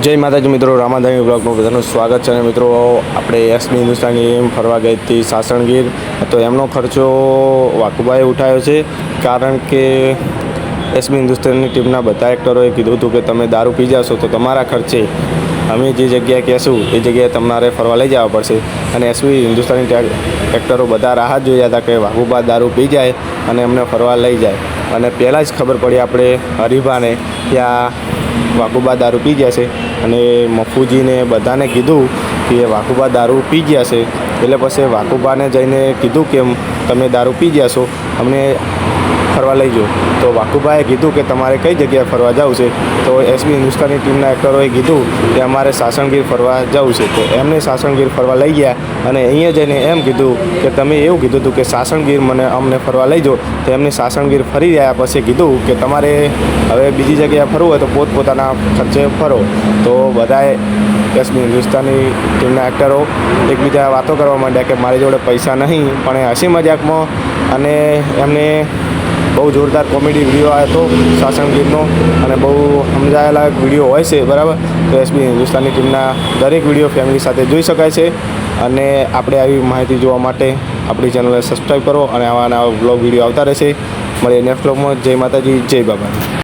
જય માતાજી મિત્રો, રામાધામી બ્લોગમાં બધાનું સ્વાગત છે. અને મિત્રો, આપણે એસબી હિન્દુસ્તાની ટીમ ફરવા ગઈ હતી સાસણગીર. તો એમનો ખર્ચો વાકુબાએ ઉઠાવ્યો છે, કારણ કે એસબી હિન્દુસ્તાની ટીમના બધા એક્ટરોએ કીધું હતું કે તમે દારૂ પી જશો તો તમારા ખર્ચે અમે જે જગ્યાએ કહેશું એ જગ્યાએ તમારે ફરવા લઈ જવા પડશે. અને એસબી હિન્દુસ્તાની એક્ટરો બધા રાહ જોયા હતા કે વાઘુબા દારૂ પી જાય અને અમને ફરવા લઈ જાય. અને પહેલાં જ ખબર પડી આપણે હરીભાને ત્યાં વાઘુબા દારૂ પી ગયા છે. અને મફુજીને બધાને કીધું કે વાઘુબા દારૂ પી ગયા છે. એટલે પછી વાઘુબાને જઈને કીધું કે તમે દારૂ પી ગયા છો, અમને ફરવા લઈ જાઓ. તો વાઘુબાએ કીધું કે તમારે કઈ જગ્યાએ ફરવા જવું છે. તો એસબી હિન્દુસ્તાની ટીમના એક્ટરોએ કીધું કે અમારે સાસણગીર ફરવા જવું છે. તો એમને સાસણગીર ફરવા લઈ ગયા. અને અહીંયા જઈને એમ કીધું કે તમે એવું કીધું હતું કે સાસણગીર અમને ફરવા લઈ જાઓ. તો એમને સાસણગીર ફરી રહ્યા પછી કીધું કે તમારે હવે બીજી જગ્યાએ ફરવું હોય તો પોતપોતાના ખર્ચે ફરો. તો બધાએ એસબી હિન્દુસ્તાની ટીમના એક્ટરો એકબીજા વાતો કરવા માંડ્યા કે મારી જોડે પૈસા નહીં, પણ એ હસી મજાકમાં અને એમને બહુ જોરદાર કોમેડી વિડીયો આવ્યો હતો સાસણગીરનો, અને બહુ સમજાયેલા વિડીયો હોય છે, બરાબર. તો એસબી હિન્દુસ્તાની ટીમના દરેક વિડીયો ફેમિલી સાથે જોઈ શકાય છે. અને આપણે આવી માહિતી જોવા માટે આપણી ચેનલને સબસ્ક્રાઈબ કરો, અને આવા નવા બ્લોગ વિડીયો આવતા રહેશે. મળીએ નેક્સ્ટ બ્લોગમાં. જય માતાજી, જય બાબા.